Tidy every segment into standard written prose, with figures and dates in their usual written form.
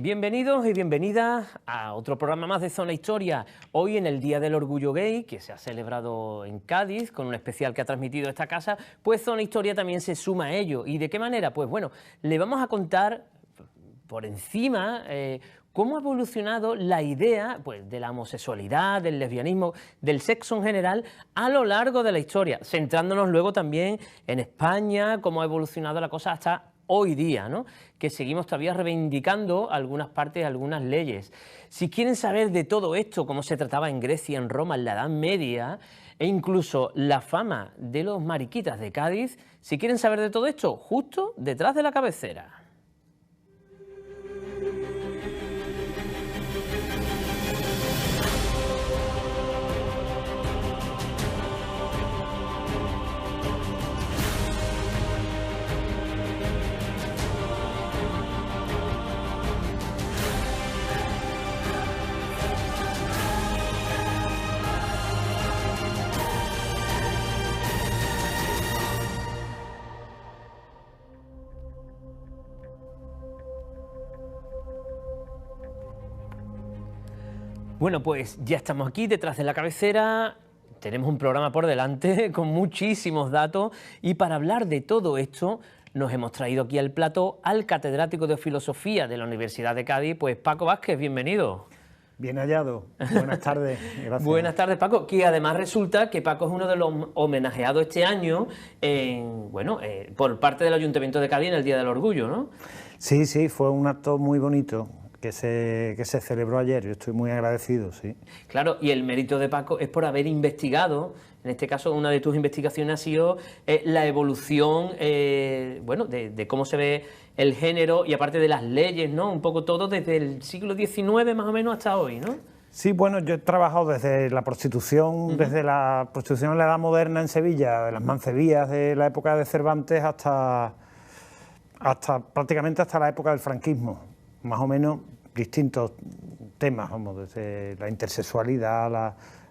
Bienvenidos y bienvenidas a otro programa más de Zona Historia. Hoy en el Día del Orgullo Gay, que se ha celebrado en Cádiz, con un especial que ha transmitido esta casa, pues Zona Historia también se suma a ello. ¿Y de qué manera? Pues bueno, le vamos a contar por encima cómo ha evolucionado la idea pues, de la homosexualidad, del lesbianismo, del sexo en general a lo largo de la historia, centrándonos luego también en España, cómo ha evolucionado la cosa hasta hoy día, ¿no? Que seguimos todavía reivindicando algunas partes, algunas leyes. Si quieren saber de todo esto, cómo se trataba en Grecia, en Roma, en la Edad Media, e incluso la fama de los mariquitas de Cádiz, si quieren saber de todo esto, justo detrás de la cabecera. Bueno, pues ya estamos aquí detrás de la cabecera, tenemos un programa por delante con muchísimos datos y para hablar de todo esto nos hemos traído aquí al plató al catedrático de Filosofía de la Universidad de Cádiz, pues Paco Vázquez, bienvenido. Bien hallado, buenas tardes, gracias. Buenas tardes, Paco, que además resulta que Paco es uno de los homenajeados este año por parte del Ayuntamiento de Cádiz en el Día del Orgullo, ¿no? Sí, fue un acto muy bonito que se celebró ayer, yo estoy muy agradecido, sí. Claro, y el mérito de Paco es por haber investigado, en este caso una de tus investigaciones ha sido la evolución, de cómo se ve el género y aparte de las leyes, ¿no? Un poco todo desde el siglo XIX más o menos hasta hoy, ¿no? Sí, bueno, yo he trabajado desde la prostitución, desde la prostitución en la Edad Moderna en Sevilla, de las mancebías de la época de Cervantes hasta prácticamente hasta la época del franquismo. Más o menos distintos temas, desde la intersexualidad,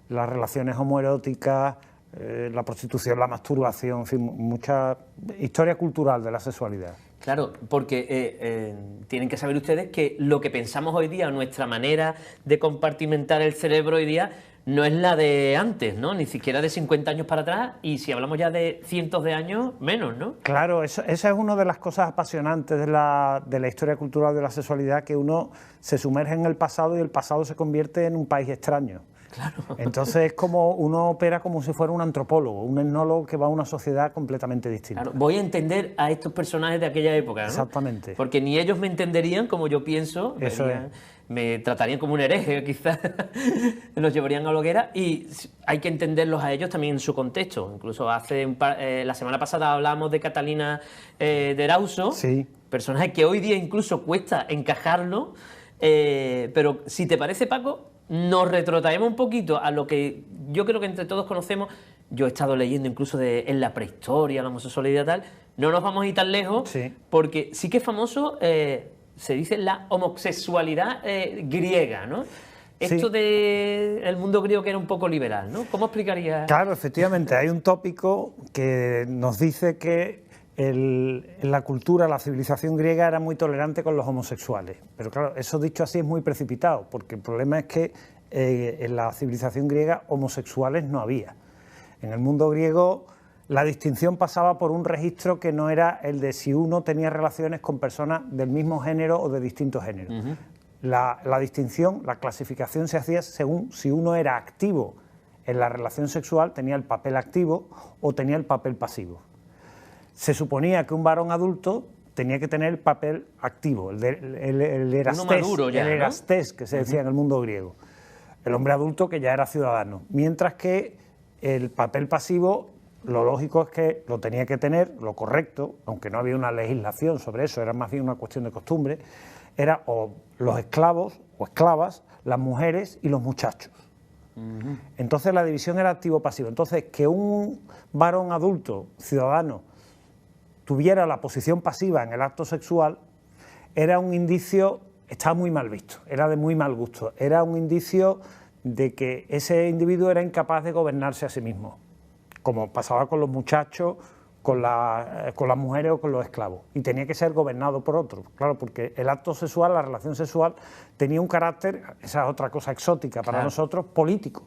las relaciones homoeróticas, la prostitución, la masturbación, en fin, mucha historia cultural de la sexualidad. Claro, porque tienen que saber ustedes que lo que pensamos hoy día, nuestra manera de compartimentar el cerebro hoy día, no es la de antes, ¿no? Ni siquiera de 50 años para atrás, y si hablamos ya de cientos de años, menos, ¿no? Claro, esa es una de las cosas apasionantes de la historia cultural de la sexualidad, que uno se sumerge en el pasado y el pasado se convierte en un país extraño. Claro. Entonces es como uno opera como si fuera un antropólogo, un etnólogo que va a una sociedad completamente distinta. Claro, voy a entender a estos personajes de aquella época, ¿no? Exactamente. Porque ni ellos me entenderían como yo pienso. Eso es. Me tratarían como un hereje, quizás, los llevarían a la hoguera, y hay que entenderlos a ellos también en su contexto. Incluso la semana pasada hablábamos de Catalina de Erauso, sí. Personaje que hoy día incluso cuesta encajarlo, pero si te parece, Paco, nos retrotraemos un poquito a lo que yo creo que entre todos conocemos. Yo he estado leyendo incluso en la prehistoria, la homosexualidad y tal, no nos vamos a ir tan lejos, sí. Porque sí que es famoso... se dice la homosexualidad griega, ¿no? Esto del mundo griego que era un poco liberal, ¿no? ¿Cómo explicaría? Claro, efectivamente, hay un tópico que nos dice que en la cultura, la civilización griega era muy tolerante con los homosexuales. Pero claro, eso dicho así es muy precipitado, porque el problema es que en la civilización griega homosexuales no había. En el mundo griego la distinción pasaba por un registro que no era el de si uno tenía relaciones con personas del mismo género o de distintos géneros. La distinción, la clasificación se hacía según si uno era activo en la relación sexual, tenía el papel activo o tenía el papel pasivo. Se suponía que un varón adulto tenía que tener el papel activo, el erastés, que se decía en el mundo griego, el hombre adulto que ya era ciudadano, mientras que el papel pasivo, lo lógico es que lo tenía que tener, lo correcto, aunque no había una legislación sobre eso, era más bien una cuestión de costumbre, era o los esclavos o esclavas, las mujeres y los muchachos. Entonces la división era activo-pasivo. Entonces que un varón adulto, ciudadano, tuviera la posición pasiva en el acto sexual era un indicio, estaba muy mal visto, era de muy mal gusto, era un indicio de que ese individuo era incapaz de gobernarse a sí mismo, como pasaba con los muchachos, con las mujeres o con los esclavos, y tenía que ser gobernado por otros, claro, porque el acto sexual, la relación sexual, tenía un carácter, esa es otra cosa exótica para nosotros, político.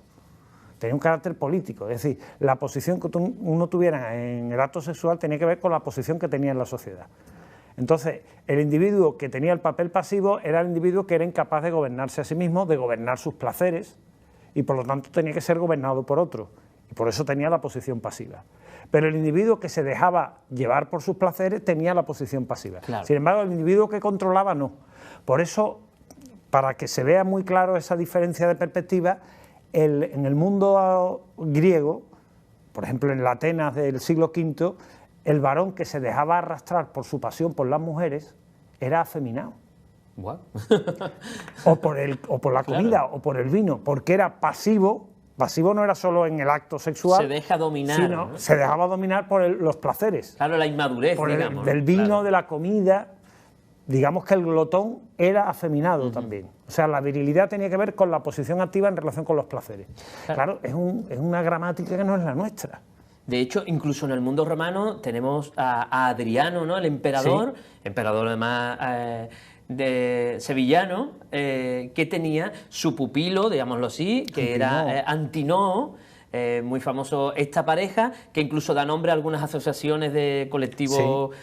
Tenía un carácter político, es decir, la posición que uno tuviera en el acto sexual tenía que ver con la posición que tenía en la sociedad. Entonces, el individuo que tenía el papel pasivo era el individuo que era incapaz de gobernarse a sí mismo, de gobernar sus placeres, y por lo tanto tenía que ser gobernado por otro, y por eso tenía la posición pasiva. Pero el individuo que se dejaba llevar por sus placeres tenía la posición pasiva. Claro. Sin embargo, el individuo que controlaba no. Por eso, para que se vea muy claro esa diferencia de perspectiva, en el mundo griego, por ejemplo en la Atenas del siglo V, el varón que se dejaba arrastrar por su pasión por las mujeres era afeminado. Wow. o por la comida, claro, o por el vino, porque era pasivo. Pasivo no era solo en el acto sexual, se deja dominar, sino ¿no? Se dejaba dominar por los placeres. Claro, la inmadurez, digamos. Del vino, claro, de la comida. Digamos que el glotón era afeminado también. O sea, la virilidad tenía que ver con la posición activa en relación con los placeres. Claro, es una gramática que no es la nuestra. De hecho, incluso en el mundo romano tenemos a Adriano, ¿no? El emperador, sí, emperador además de sevillano, que tenía su pupilo, digámoslo así, que era Antinoo. Muy famoso esta pareja, que incluso da nombre a algunas asociaciones de colectivos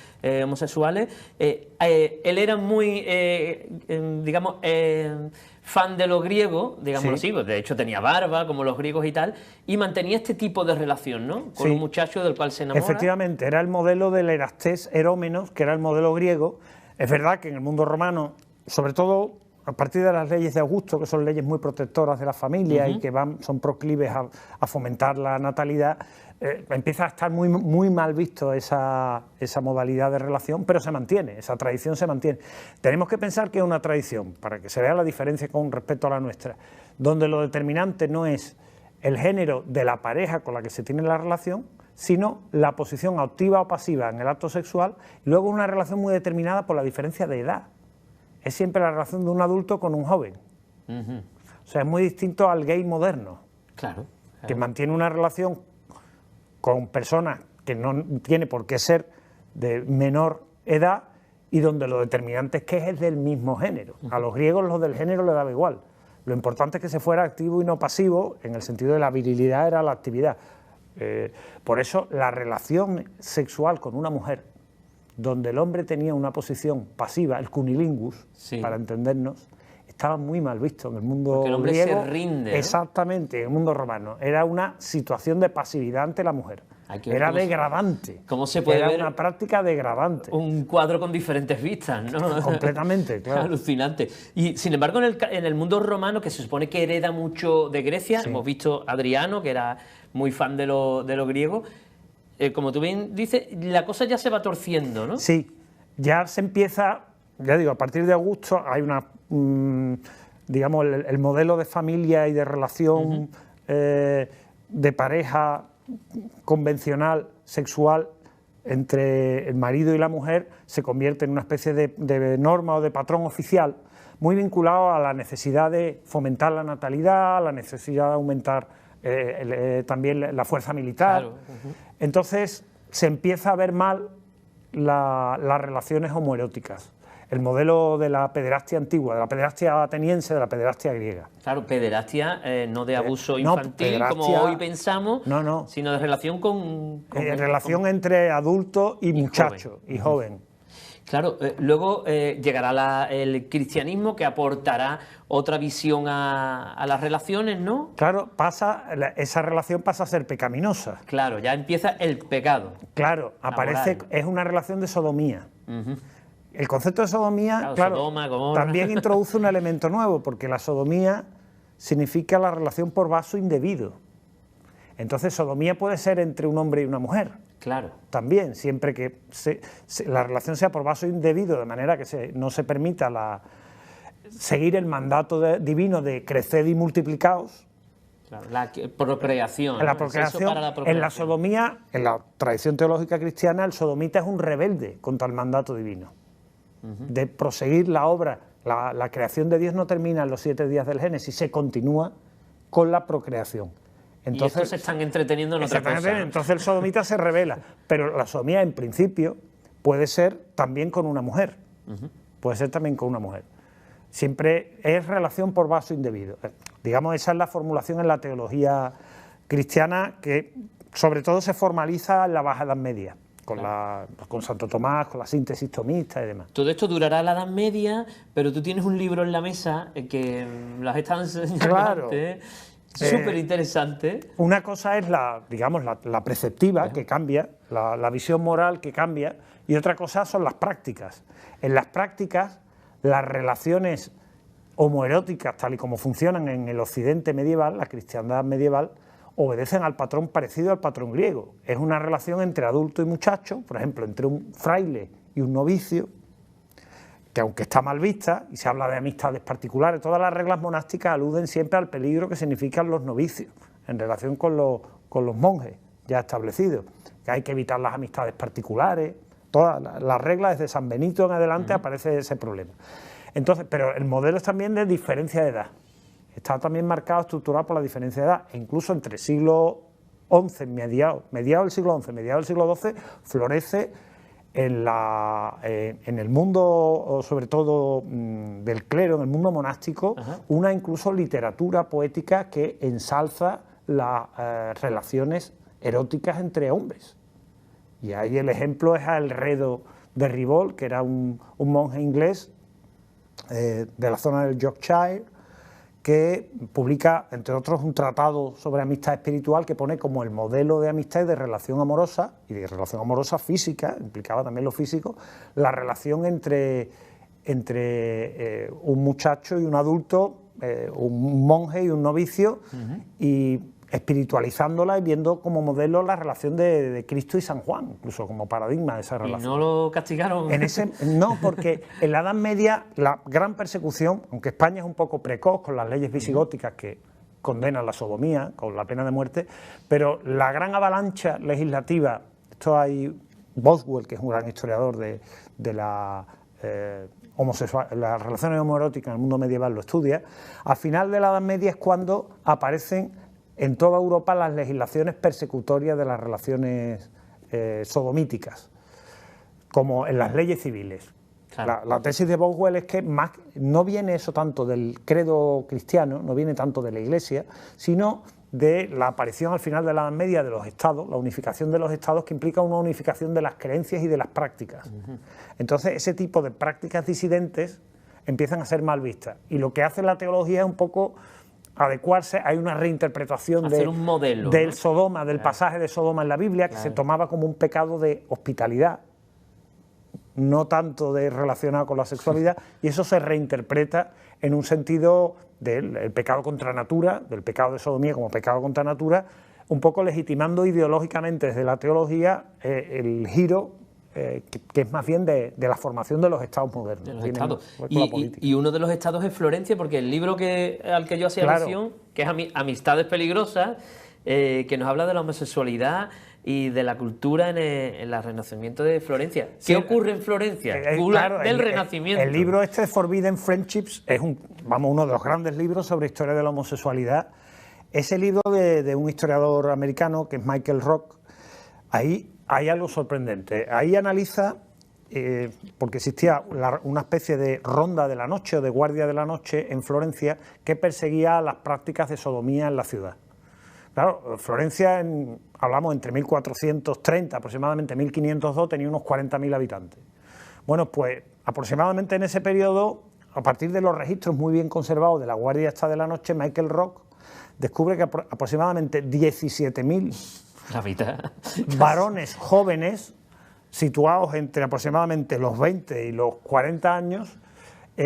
homosexuales. Él era muy, digamos, fan de los griegos, digámoslo así, pues de hecho tenía barba, como los griegos y tal, y mantenía este tipo de relación, ¿no? Con un muchacho del cual se enamora. Efectivamente, era el modelo del Erastés Erómenos, que era el modelo griego. Es verdad que en el mundo romano, sobre todo a partir de las leyes de Augusto, que son leyes muy protectoras de la familia y que son proclives a fomentar la natalidad, empieza a estar muy mal visto esa modalidad de relación, pero se mantiene, esa tradición se mantiene. Tenemos que pensar que es una tradición, para que se vea la diferencia con respecto a la nuestra, donde lo determinante no es el género de la pareja con la que se tiene la relación, sino la posición activa o pasiva en el acto sexual, y luego una relación muy determinada por la diferencia de edad. Es siempre la relación de un adulto con un joven. O sea, es muy distinto al gay moderno, que mantiene una relación con personas que no tiene por qué ser de menor edad y donde lo determinante es que es del mismo género. A los griegos lo del género les daba igual. Lo importante es que se fuera activo y no pasivo, en el sentido de la virilidad era la actividad. Por eso la relación sexual con una mujer, donde el hombre tenía una posición pasiva, el cunilingus, para entendernos, estaba muy mal visto en el mundo porque el hombre griego. se rinde, ¿no? Exactamente, en el mundo romano. Era una situación de pasividad ante la mujer. Era degradante. ¿Cómo se puede ver? Era una práctica degradante. Un cuadro con diferentes vistas, ¿no? Completamente, claro. Alucinante. Y sin embargo, en el mundo romano, que se supone que hereda mucho de Grecia, hemos visto a Adriano, que era muy fan de lo griego. Como tú bien dices, la cosa ya se va torciendo, ¿no? Sí, ya se empieza, ya digo, a partir de Augusto hay una, digamos, el modelo de familia y de relación de pareja convencional, sexual, entre el marido y la mujer, se convierte en una especie de norma o de patrón oficial, muy vinculado a la necesidad de fomentar la natalidad, a la necesidad de aumentar también la fuerza militar. Claro. Entonces se empieza a ver mal las relaciones homoeróticas, el modelo de la pederastia antigua, de la pederastia ateniense, de la pederastia griega. Claro, pederastia no de abuso infantil, como hoy pensamos, sino de relación con relación entre adulto y muchacho y joven. Claro, luego llegará el cristianismo, que aportará otra visión a las relaciones, ¿no? Claro, esa relación pasa a ser pecaminosa. Claro, ya empieza el pecado. Claro, aparece, es una relación de sodomía. El concepto de sodomía, Sodoma, Gomorra, también introduce un elemento nuevo, porque la sodomía significa la relación por vaso indebido. Entonces, sodomía puede ser entre un hombre y una mujer. Claro. También, siempre que la relación sea por vaso indebido, de manera que no se permita seguir el mandato divino de creced y multiplicaos. Claro, la procreación. En la procreación, en la sodomía, en la tradición teológica cristiana, el sodomita es un rebelde contra el mandato divino. De proseguir la obra, la creación de Dios no termina en los 7 días del Génesis, se continúa con la procreación. Entonces, y estos se están entreteniendo en otra cosa. Entonces el sodomita se revela, pero la sodomía en principio puede ser también con una mujer, puede ser también con una mujer. Siempre es relación por vaso indebido. Digamos, esa es la formulación en la teología cristiana que sobre todo se formaliza en la Baja Edad Media, con Santo Tomás, con la síntesis tomista y demás. Todo esto durará la Edad Media, pero tú tienes un libro en la mesa que las están enseñando antes, súper interesante. Una cosa es la preceptiva, que cambia, la visión moral que cambia, y otra cosa son las prácticas. En las prácticas, las relaciones homoeróticas, tal y como funcionan en el occidente medieval, la cristiandad medieval, obedecen al patrón parecido al patrón griego. Es una relación entre adulto y muchacho, por ejemplo, entre un fraile y un novicio, que aunque está mal vista, y se habla de amistades particulares, todas las reglas monásticas aluden siempre al peligro que significan los novicios, en relación con los monjes ya establecidos, que hay que evitar las amistades particulares. Todas las reglas, desde San Benito en adelante, aparece ese problema. Entonces, pero el modelo es también de diferencia de edad. Está también marcado, estructurado por la diferencia de edad. E incluso entre siglo XI, mediados del siglo XI, mediados del siglo XII, florece en el mundo, sobre todo del clero, en el mundo monástico, una incluso literatura poética que ensalza las relaciones eróticas entre hombres. Y ahí el ejemplo es a Elredo de Ribol, que era un monje inglés de la zona del Yorkshire, que publica, entre otros, un tratado sobre amistad espiritual que pone como el modelo de amistad y de relación amorosa, y de relación amorosa física, implicaba también lo físico, la relación entre un muchacho y un adulto, un monje y un novicio, y espiritualizándola y viendo como modelo la relación de Cristo y San Juan, incluso como paradigma de esa relación. ¿Y no lo castigaron? No, porque en la Edad Media la gran persecución, aunque España es un poco precoz con las leyes visigóticas que condenan la sodomía con la pena de muerte, pero la gran avalancha legislativa, esto hay Boswell, que es un gran historiador de las relaciones homoeróticas en el mundo medieval, lo estudia. Al final de la Edad Media es cuando aparecen en toda Europa las legislaciones persecutorias de las relaciones sodomíticas, como en las leyes civiles. Claro. La tesis de Boswell es que no viene eso tanto del credo cristiano, no viene tanto de la Iglesia, sino de la aparición al final de la Edad Media de los estados, la unificación de los estados, que implica una unificación de las creencias y de las prácticas. Entonces, ese tipo de prácticas disidentes empiezan a ser mal vistas. Y lo que hace la teología es un poco adecuarse. Hay una reinterpretación un modelo, del Sodoma, del pasaje de Sodoma en la Biblia, que se tomaba como un pecado de hospitalidad, no tanto de relacionado con la sexualidad, y eso se reinterpreta en un sentido del pecado contra natura, del pecado de sodomía como pecado contra natura, un poco legitimando ideológicamente desde la teología el giro que es más bien de la formación de los estados modernos. De los estados. Y uno de los estados es Florencia, porque el libro al que yo hacía alusión, que es Amistades Peligrosas, que nos habla de la homosexualidad y de la cultura en el renacimiento de Florencia. ¿Qué ocurre en Florencia? Del Renacimiento. El libro Forbidden Friendships es uno de los grandes libros sobre historia de la homosexualidad. Ese libro de un historiador americano, que es Michael Rock, ahí hay algo sorprendente. Ahí analiza, porque existía una especie de ronda de la noche o de guardia de la noche en Florencia que perseguía las prácticas de sodomía en la ciudad. Claro, Florencia, hablamos entre 1430, aproximadamente 1502, tenía unos 40.000 habitantes. Bueno, pues aproximadamente en ese periodo, a partir de los registros muy bien conservados de la guardia esta de la noche, Michael Rock descubre que aproximadamente 17.000 varones jóvenes, situados entre aproximadamente los 20 y los 40 años,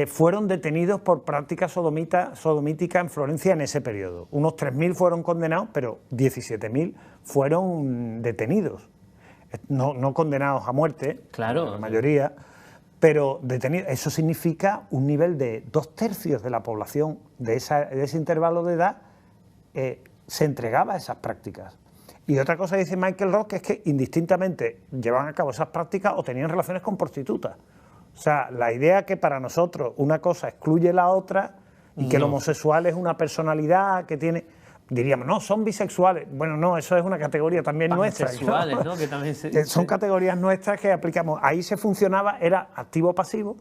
fueron detenidos por práctica sodomítica en Florencia en ese periodo. Unos 3.000 fueron condenados, pero 17.000 fueron detenidos. No condenados a muerte, claro, la mayoría, pero detenidos. Eso significa un nivel de 2/3 de la población de ese intervalo de edad se entregaba a esas prácticas. Y otra cosa que dice Michael Rock es que indistintamente llevaban a cabo esas prácticas o tenían relaciones con prostitutas. O sea, la idea que para nosotros una cosa excluye la otra y que el homosexual es una personalidad que tiene... diríamos, no, son bisexuales. Bueno, no, eso es una categoría también nuestra. Pansexuales, ¿no? Que también son categorías nuestras que aplicamos. Ahí se funcionaba, era activo-pasivo.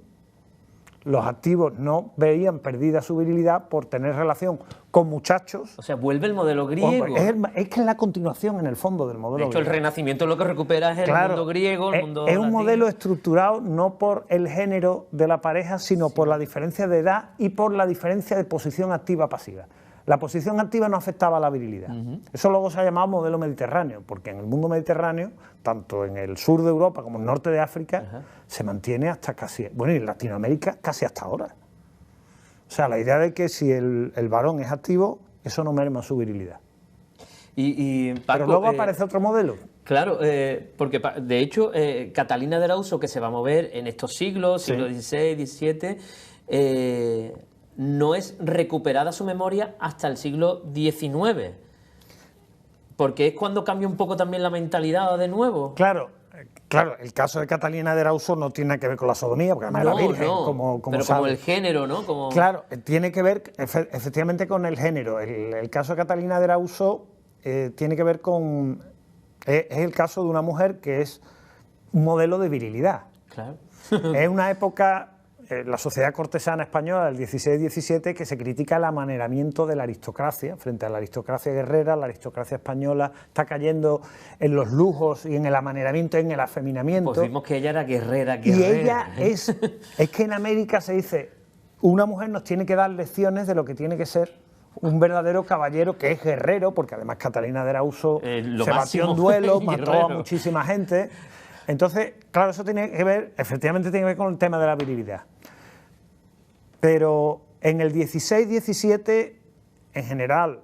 Los activos no veían perdida su virilidad por tener relación con muchachos. O sea, vuelve el modelo griego. Es que es la continuación, en el fondo, del modelo griego. De hecho, el Renacimiento lo que recupera es el mundo griego, el mundo es un latino. modelo estructurado no por el género de la pareja, sino por la diferencia de edad y por la diferencia de posición activa-pasiva. La posición activa no afectaba a la virilidad. Eso luego se ha llamado modelo mediterráneo, porque en el mundo mediterráneo, tanto en el sur de Europa como en el norte de África, se mantiene hasta casi, bueno, y en Latinoamérica casi hasta ahora. O sea, la idea de que si el varón es activo, eso no merma su virilidad. Paco, pero luego aparece otro modelo. Claro, porque de hecho Catalina de Arauso, que se va a mover en estos siglos, siglo XVI, XVII, no es recuperada su memoria hasta el siglo XIX, porque es cuando cambia un poco también la mentalidad de nuevo. Claro, el caso de Catalina de Arauso no tiene que ver con la sodomía, porque además es la Virgen, pero como el género, ¿no? Claro, tiene que ver efectivamente con el género. El caso de Catalina de Arauso tiene que ver con... Es el caso de una mujer que es un modelo de virilidad. Claro. Es una época... la sociedad cortesana española del 16-17 que se critica el amaneramiento de la aristocracia frente a la aristocracia guerrera. La aristocracia española está cayendo en los lujos y en el amaneramiento, en el afeminamiento. Pues vimos que ella era guerrera. Y ella es que en América se dice, una mujer nos tiene que dar lecciones de lo que tiene que ser un verdadero caballero que es guerrero, porque además Catalina de Arauso se batió en duelo, mató a muchísima gente. Entonces, claro, eso tiene que ver, efectivamente tiene que ver con el tema de la virilidad. Pero en el 16-17, en general,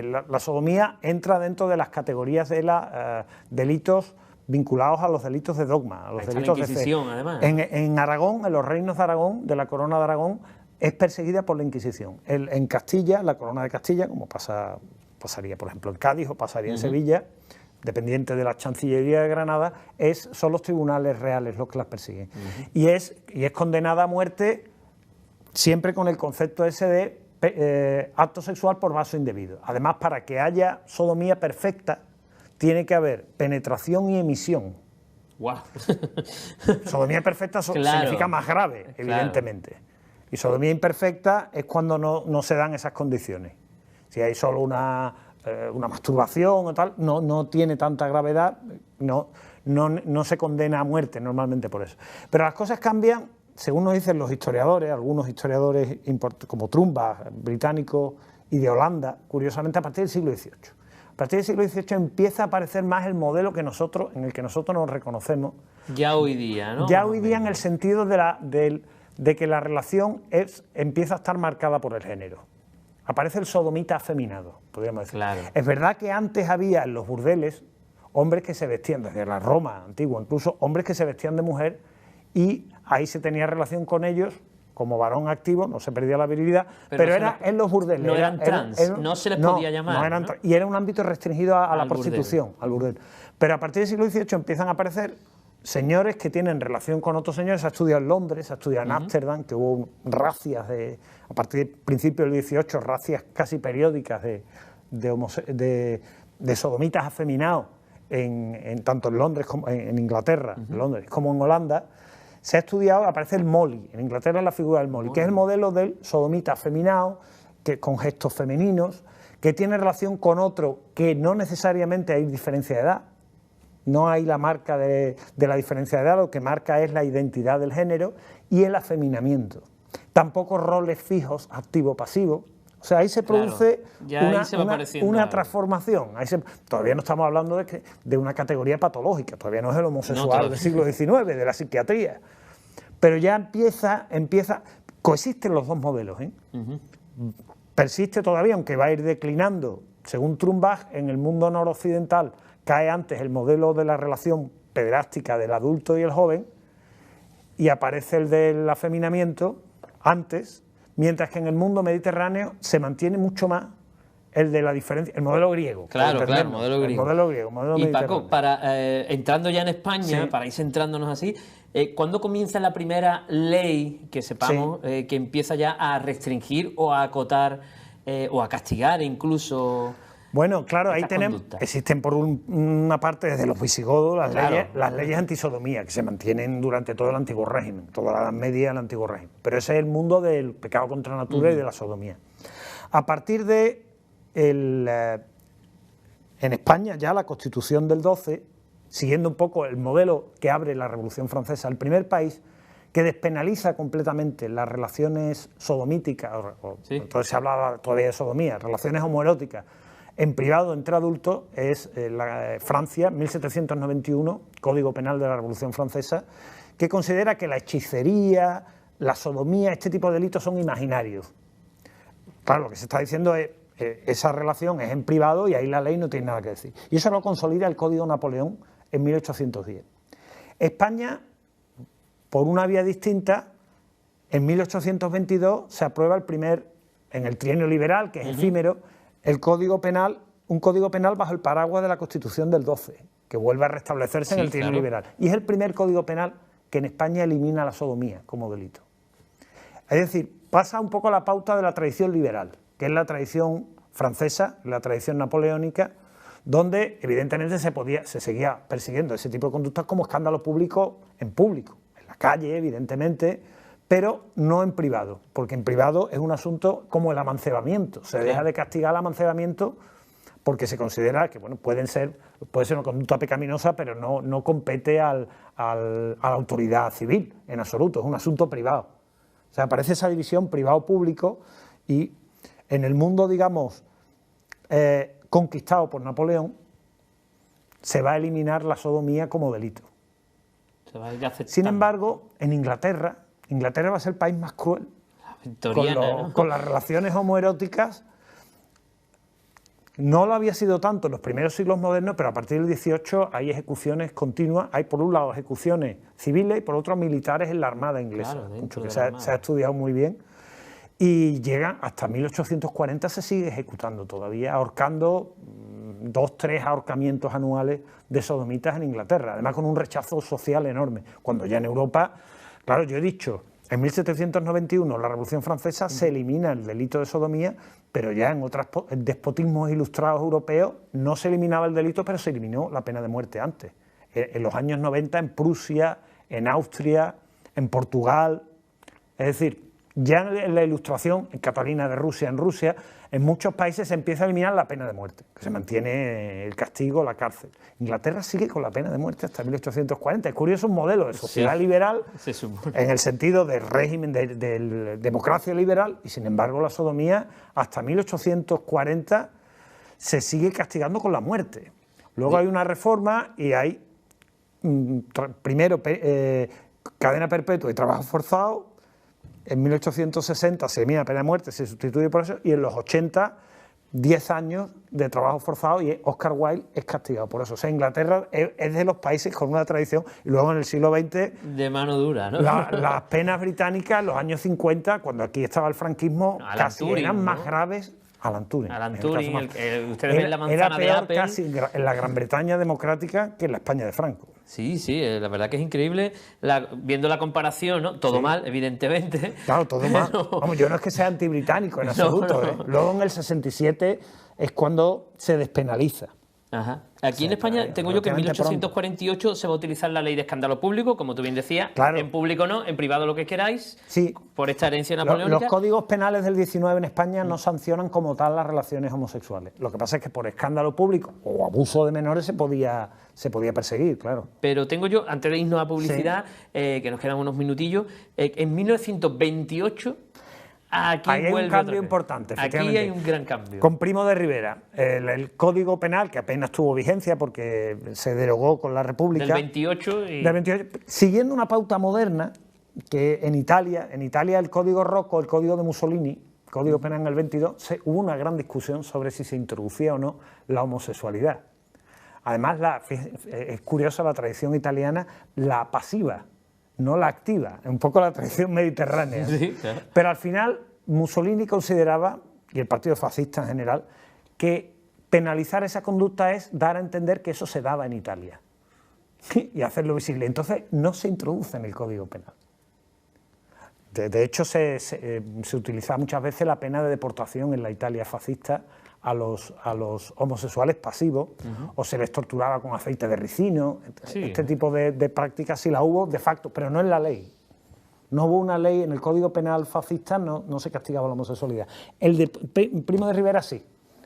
la sodomía entra dentro de las categorías de los delitos vinculados a los delitos de dogma, a los delitos de fe. Además. En Aragón, en los reinos de Aragón, de la corona de Aragón, es perseguida por la Inquisición. En Castilla, la corona de Castilla, como pasaría, por ejemplo, en Cádiz o pasaría en Sevilla, dependiente de la Chancillería de Granada, son los tribunales reales los que las persiguen. Y es condenada a muerte siempre con el concepto ese de acto sexual por vaso indebido. Además, para que haya sodomía perfecta, tiene que haber penetración y emisión. Wow. Sodomía perfecta significa más grave, evidentemente. Y sodomía imperfecta es cuando no se dan esas condiciones. Si hay solo una masturbación o tal, no tiene tanta gravedad, no se condena a muerte normalmente por eso. Pero las cosas cambian, según nos dicen los historiadores, algunos historiadores como Trumbach, británicos, y de Holanda, curiosamente a partir del siglo XVIII. A partir del siglo XVIII empieza a aparecer más el modelo en el que nosotros nos reconocemos. Ya hoy día, ¿no? Ya hoy día en el sentido de que la relación empieza a estar marcada por el género. Aparece el sodomita afeminado, podríamos decir. Claro. Es verdad que antes había en los burdeles hombres que se vestían, desde la Roma antigua, incluso hombres que se vestían de mujer, y ahí se tenía relación con ellos como varón activo, no se perdía la virilidad, pero era en los burdeles. No eran trans, no se les podía llamar. No eran y era un ámbito restringido a la prostitución, al burdel. Pero a partir del siglo XVIII empiezan a aparecer señores que tienen relación con otros señores. Se ha estudiado en Londres, se ha estudiado en Ámsterdam, que hubo racias a partir del principio del XVIII, racias casi periódicas de sodomitas afeminados, tanto en Londres como en Inglaterra, Londres, como en Holanda. Se ha estudiado, aparece el Molly, en Inglaterra es la figura del Molly, que es el modelo del sodomita afeminado, con gestos femeninos, que tiene relación con otro que no necesariamente hay diferencia de edad. No hay la marca de la diferencia de edad, lo que marca es la identidad del género y el afeminamiento. Tampoco roles fijos, activo-pasivo. O sea, ahí se produce una transformación. Todavía no estamos hablando de una categoría patológica, todavía no es el homosexual del siglo XIX, de la psiquiatría. Pero ya coexisten los dos modelos. Persiste todavía, aunque va a ir declinando, según Trumbach, en el mundo noroccidental cae antes el modelo de la relación pederástica del adulto y el joven y aparece el del afeminamiento antes, mientras que en el mundo mediterráneo se mantiene mucho más el de la diferencia, el modelo griego. Claro, el modelo griego. Y Paco, entrando ya en España, para ir centrándonos así, ¿cuándo comienza la primera ley que sepamos que empieza ya a restringir o a acotar o a castigar incluso. Bueno, claro, ahí existen por una parte desde los visigodos las leyes antisodomía que se mantienen durante todo el antiguo régimen, toda la Edad Media del antiguo régimen. Pero ese es el mundo del pecado contra natura y de la sodomía. A partir de en España ya la Constitución del 12, siguiendo un poco el modelo que abre la Revolución Francesa, el primer país que despenaliza completamente las relaciones sodomíticas, entonces se hablaba todavía de sodomía, relaciones homoeróticas, en privado entre adultos, es Francia, 1791, Código Penal de la Revolución Francesa, que considera que la hechicería, la sodomía, este tipo de delitos son imaginarios. Claro, lo que se está diciendo es esa relación es en privado y ahí la ley no tiene nada que decir. Y eso lo consolida el Código Napoleón en 1810. España, por una vía distinta, en 1822 se aprueba en el trienio liberal, que es efímero, un código penal bajo el paraguas de la Constitución del 12, que vuelve a restablecerse en el trienio liberal. Y es el primer código penal que en España elimina la sodomía como delito. Es decir, pasa un poco la pauta de la tradición liberal, que es la tradición francesa, la tradición napoleónica, donde evidentemente se seguía persiguiendo ese tipo de conductas como escándalo público, en la calle evidentemente, pero no en privado, porque en privado es un asunto como el amancebamiento, se deja de castigar el amancebamiento porque se considera que bueno, puede ser una conducta pecaminosa, pero no compete a la autoridad civil en absoluto, es un asunto privado. O sea, aparece esa división privado-público y en el mundo, digamos, conquistado por Napoleón, se va a eliminar la sodomía como delito. Sin embargo, en Inglaterra va a ser el país más cruel con las relaciones homoeróticas. No lo había sido tanto en los primeros siglos modernos, pero a partir del 18 hay ejecuciones continuas. Hay por un lado ejecuciones civiles y por otro militares en la Armada inglesa, mucho que se ha estudiado muy bien. Y llegan hasta 1840, se sigue ejecutando todavía, ahorcando 2, 3 ahorcamientos anuales de sodomitas en Inglaterra, además con un rechazo social enorme, cuando ya en Europa, claro, yo he dicho, en 1791 la Revolución Francesa se elimina el delito de sodomía, pero ya en otros despotismos ilustrados europeos no se eliminaba el delito, pero se eliminó la pena de muerte antes. En los años 90 en Prusia, en Austria, en Portugal, es decir, ya en la Ilustración, en Catalina de Rusia, en Rusia, en muchos países se empieza a eliminar la pena de muerte, que se mantiene el castigo, la cárcel. Inglaterra sigue con la pena de muerte hasta 1840. Es curioso, un modelo de sociedad liberal en el sentido del régimen de democracia liberal y sin embargo la sodomía hasta 1840 se sigue castigando con la muerte. Luego hay una reforma y hay primero cadena perpetua y trabajo forzado. En 1860 se elimina la pena de muerte, se sustituye por eso, y en los 80, 10 años de trabajo forzado y Oscar Wilde es castigado por eso. O sea, Inglaterra es de los países con una tradición, y luego en el siglo XX... De mano dura, ¿no? Las penas británicas en los años 50, cuando aquí estaba el franquismo, casi Turing, eran más graves. Alan Turing. Ustedes ven la manzana de Apple. Era peor casi en la Gran Bretaña democrática que en la España de Franco. Sí, la verdad que es increíble, viendo la comparación, ¿no? Todo mal, evidentemente. Claro, todo mal. Vamos, yo no es que sea antibritánico en absoluto. No. Luego en el 67 es cuando se despenaliza. Ajá. Aquí en España tengo yo que en 1848 se va a utilizar la ley de escándalo público, como tú bien decías, en público no, en privado lo que queráis, por esta herencia napoleónica. Los códigos penales del 19 en España no sancionan como tal las relaciones homosexuales. Lo que pasa es que por escándalo público o abuso de menores se podía perseguir, claro. Pero tengo yo, antes de irnos a publicidad, que nos quedan unos minutillos, en 1928... Aquí hay un cambio importante, efectivamente. Aquí hay un gran cambio. Con Primo de Rivera, el Código Penal, que apenas tuvo vigencia porque se derogó con la República. Del 28. Siguiendo una pauta moderna, que en Italia el Código Rocco, el Código de Mussolini, Código Penal en el 22, hubo una gran discusión sobre si se introducía o no la homosexualidad. Además, es curiosa la tradición italiana, la pasiva, no la activa, un poco la tradición mediterránea. Sí, claro. Pero al final Mussolini consideraba, y el Partido Fascista en general, que penalizar esa conducta es dar a entender que eso se daba en Italia y hacerlo visible. Entonces no se introduce en el Código Penal. De hecho, se utilizaba muchas veces la pena de deportación en la Italia fascista a los homosexuales pasivos, o se les torturaba con aceite de ricino. Sí. Este tipo de prácticas sí la hubo de facto, pero no en la ley. No hubo una ley, en el Código Penal fascista no se castigaba la homosexualidad. El de Primo de Rivera sí.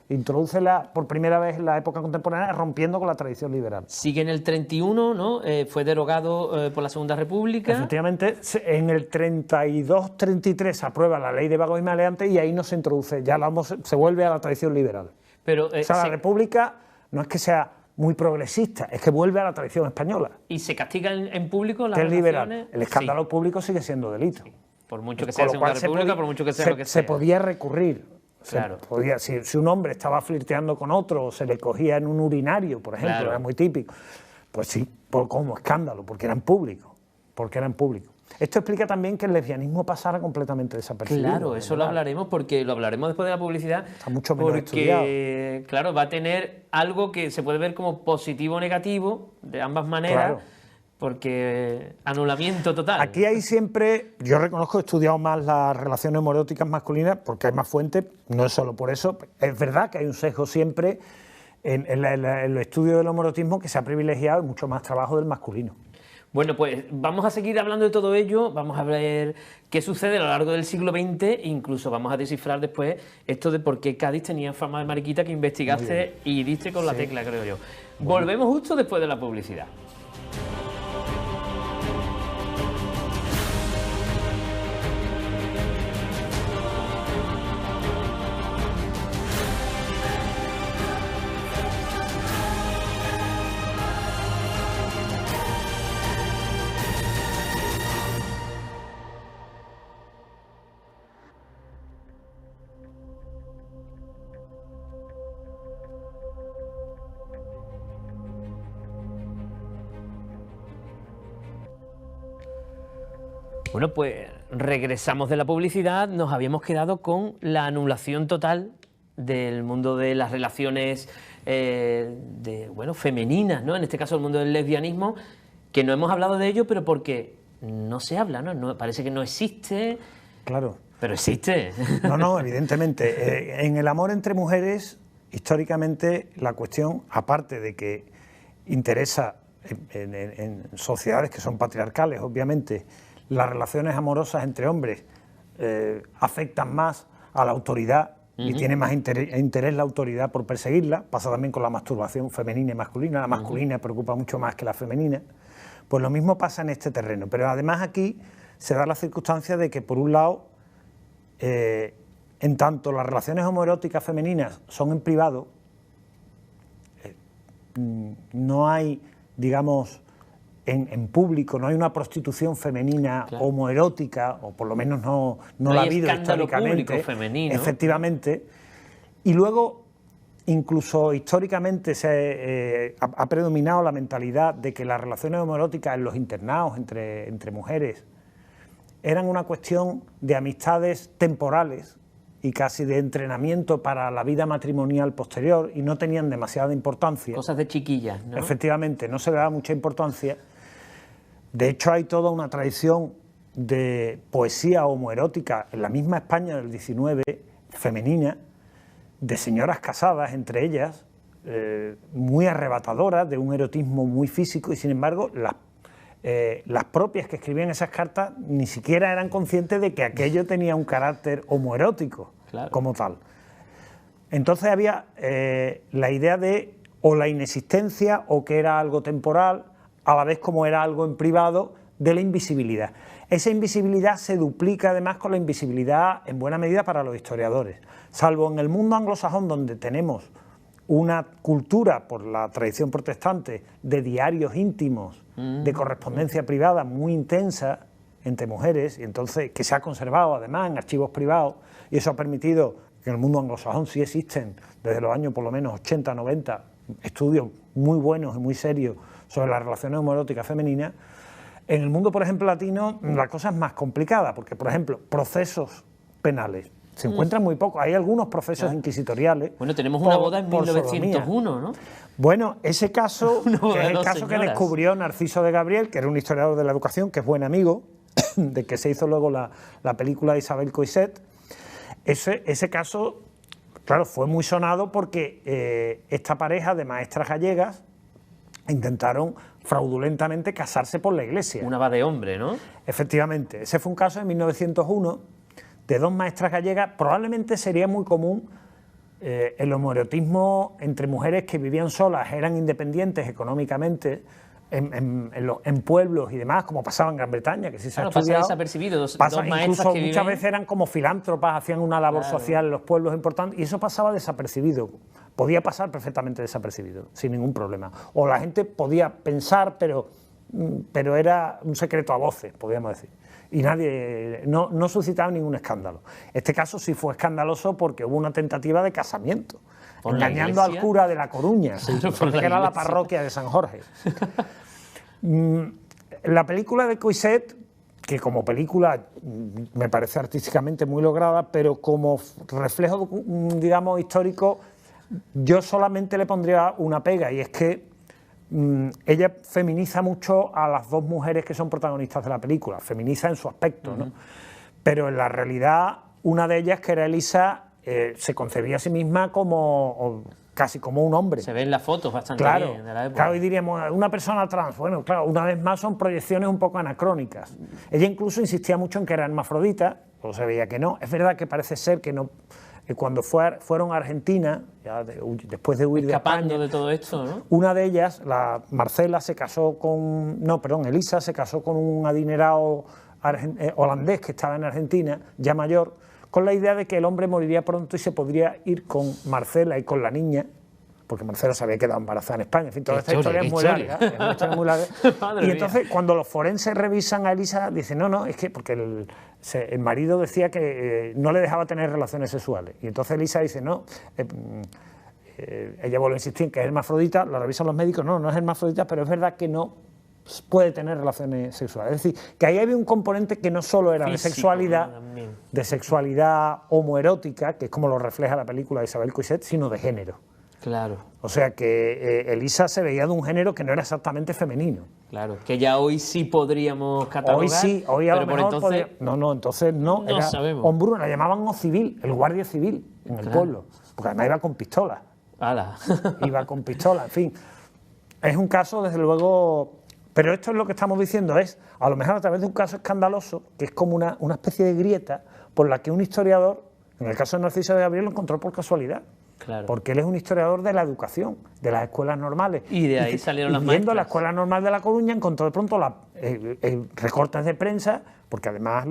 Introduce por primera vez en la época contemporánea, rompiendo con la tradición liberal. Sigue en el 31, ¿no? Fue derogado por la Segunda República. Efectivamente, en el 32-33 se aprueba la ley de vagos y maleantes y ahí no se introduce, ya se vuelve a la tradición liberal. Pero, o sea, la República no es que sea muy progresista, es que vuelve a la tradición española. ¿Y se castiga en público las relaciones? Liberal. El escándalo público sigue siendo delito. Sí. Por mucho que sea la Segunda República, por mucho que sea lo que sea. Se podía recurrir. Claro. Si un hombre estaba flirteando con otro o se le cogía en un urinario, por ejemplo, era muy típico, pues sí, como escándalo, porque eran públicos. Esto explica también que el lesbianismo pasara completamente desapercibido. Claro, eso lo hablaremos, porque lo hablaremos después de la publicidad. Está mucho menos estudiado. Claro, va a tener algo que se puede ver como positivo o negativo, de ambas maneras. Claro. Porque anulamiento total. Aquí hay siempre, yo reconozco que he estudiado más las relaciones homoeróticas masculinas porque hay más fuentes, no es solo por eso. Es verdad que hay un sesgo siempre en el estudio del homoerotismo que se ha privilegiado mucho más trabajo del masculino. Bueno, pues vamos a seguir hablando de todo ello, vamos a ver qué sucede a lo largo del siglo XX, e incluso vamos a descifrar después esto de por qué Cádiz tenía fama de mariquita, que investigaste y diste con la tecla, creo yo. Bueno. Volvemos justo después de la publicidad. Bueno, pues regresamos de la publicidad, nos habíamos quedado con la anulación total del mundo de las relaciones femeninas, ¿no? En este caso el mundo del lesbianismo, que no hemos hablado de ello, pero porque no se habla, ¿no? Parece que no existe. Claro. Pero existe. No, evidentemente. En el amor entre mujeres, históricamente, la cuestión, aparte de que interesa en sociedades que son patriarcales, obviamente, las relaciones amorosas entre hombres afectan más a la autoridad y tiene más interés la autoridad por perseguirla. Pasa también con la masturbación femenina y masculina. La masculina preocupa mucho más que la femenina. Pues lo mismo pasa en este terreno. Pero además aquí se da la circunstancia de que, por un lado, en tanto las relaciones homoeróticas femeninas son en privado, no hay, digamos, en público, no hay una prostitución femenina homoerótica, o por lo menos no la ha habido históricamente. Femenino. Efectivamente. Y luego, incluso históricamente, ha predominado la mentalidad de que las relaciones homoeróticas en los internados entre mujeres eran una cuestión de amistades temporales y casi de entrenamiento para la vida matrimonial posterior, y no tenían demasiada importancia. Cosas de chiquillas, ¿no? Efectivamente, no se le daba mucha importancia. De hecho, hay toda una tradición de poesía homoerótica en la misma España del XIX, femenina, de señoras casadas entre ellas, muy arrebatadoras, de un erotismo muy físico, y sin embargo las propias que escribían esas cartas ni siquiera eran conscientes de que aquello tenía un carácter homoerótico, como tal. Entonces había la idea de o la inexistencia o que era algo temporal, a la vez como era algo en privado, de la invisibilidad. Esa invisibilidad se duplica además con la invisibilidad en buena medida para los historiadores, salvo en el mundo anglosajón, donde tenemos una cultura, por la tradición protestante, de diarios íntimos, de correspondencia privada muy intensa entre mujeres, y entonces que se ha conservado además en archivos privados, y eso ha permitido que en el mundo anglosajón sí existen desde los años por lo menos 80, 90 estudios muy buenos y muy serios sobre las relaciones homoeróticas femeninas. En el mundo, por ejemplo, latino, la cosa es más complicada, porque, por ejemplo, procesos penales se encuentran muy pocos. Hay algunos procesos inquisitoriales. Bueno, tenemos una boda en 1901, ¿no? Bueno, ese caso, que es el caso que descubrió Narciso de Gabriel, que era un historiador de la educación, que es buen amigo, de que se hizo luego la película de Isabel Coixet, ese caso, claro, fue muy sonado porque esta pareja de maestras gallegas intentaron fraudulentamente casarse por la iglesia. Una va de hombre, ¿no? Efectivamente, ese fue un caso de 1901 de dos maestras gallegas. Probablemente sería muy común el homoerotismo entre mujeres que vivían solas, eran independientes económicamente, en pueblos y demás, como pasaba en Gran Bretaña, que sí se ha estudiado. Pasa desapercibido, dos maestras incluso que muchas veces eran como filántropas, hacían una labor social en los pueblos importantes, y eso pasaba desapercibido. Podía pasar perfectamente desapercibido, sin ningún problema. O la gente podía pensar, pero era un secreto a voces, podríamos decir. Y nadie, no suscitaba ningún escándalo. Este caso sí fue escandaloso porque hubo una tentativa de casamiento, engañando al cura de La Coruña, que era la parroquia de San Jorge. La película de Coixet, que como película me parece artísticamente muy lograda, pero como reflejo, digamos, histórico, yo solamente le pondría una pega, y es que ella feminiza mucho a las dos mujeres que son protagonistas de la película, feminiza en su aspecto, ¿no? Pero en la realidad, una de ellas, que era Elisa, se concebía a sí misma como casi como un hombre. Se ven las fotos bastante bien de la época. Claro, y diríamos, una persona trans. Bueno, claro, una vez más son proyecciones un poco anacrónicas. Ella incluso insistía mucho en que era hermafrodita, o se veía que no. Es verdad que parece ser que no. Cuando fueron a Argentina, ya después de huir de España, escapando de todo esto, ¿no? Una de ellas, Marcela, se casó con... No, perdón, Elisa se casó con un adinerado holandés que estaba en Argentina, ya mayor, con la idea de que el hombre moriría pronto y se podría ir con Marcela y con la niña, porque Marcela se había quedado embarazada en España. En fin, toda esta historia es muy larga. Es una historia muy larga. Y entonces, cuando los forenses revisan a Elisa, dicen, no, es que porque el marido decía que no le dejaba tener relaciones sexuales. Y entonces Elisa dice, no, ella vuelve a insistir en que es hermafrodita, lo revisan los médicos, no es hermafrodita, pero es verdad que no puede tener relaciones sexuales. Es decir, que ahí había un componente que no solo era físico, de sexualidad homoerótica, que es como lo refleja la película de Isabel Coixet, sino de género. Claro. O sea que Elisa se veía de un género que no era exactamente femenino. Claro, que ya hoy sí podríamos catalogar. Hoy sí, hoy a lo mejor entonces... entonces no era sabemos. Hombruna, la llamaban o civil, el guardia civil en el pueblo, porque además iba con pistola. Iba con pistola, en fin. Es un caso, desde luego... Pero esto es lo que estamos diciendo, es a lo mejor a través de un caso escandaloso, que es como una especie de grieta por la que un historiador, en el caso de Narciso de Gabriel, lo encontró por casualidad. Claro. Porque él es un historiador de la educación, de las escuelas normales. Y de ahí salieron las maestras. Viendo la Escuela Normal de La Coruña, encontró de pronto recortes de prensa, porque además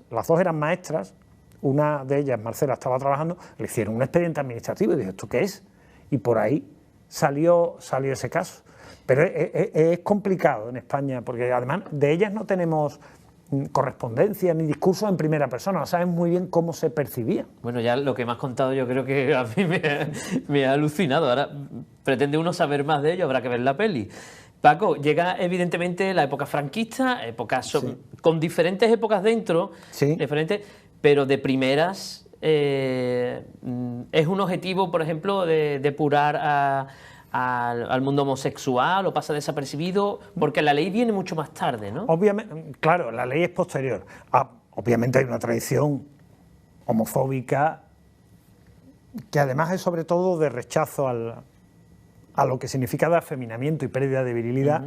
las dos eran maestras, una de ellas, Marcela, estaba trabajando, le hicieron un expediente administrativo y dijo, ¿esto qué es? Y por ahí salió ese caso. Pero es complicado en España, porque además de ellas no tenemos correspondencia ni discursos en primera persona, no saben muy bien cómo se percibía. Bueno, ya lo que me has contado yo creo que a mí me ha alucinado. Ahora pretende uno saber más de ello, habrá que ver la peli. Paco, llega evidentemente la época franquista, con diferentes épocas dentro, diferentes, pero de primeras es un objetivo, por ejemplo, de depurar al mundo homosexual, o pasa desapercibido, porque la ley viene mucho más tarde, ¿no? Obviamente, claro, la ley es posterior. Obviamente hay una tradición homofóbica que además es sobre todo de rechazo a lo que significa de afeminamiento y pérdida de virilidad,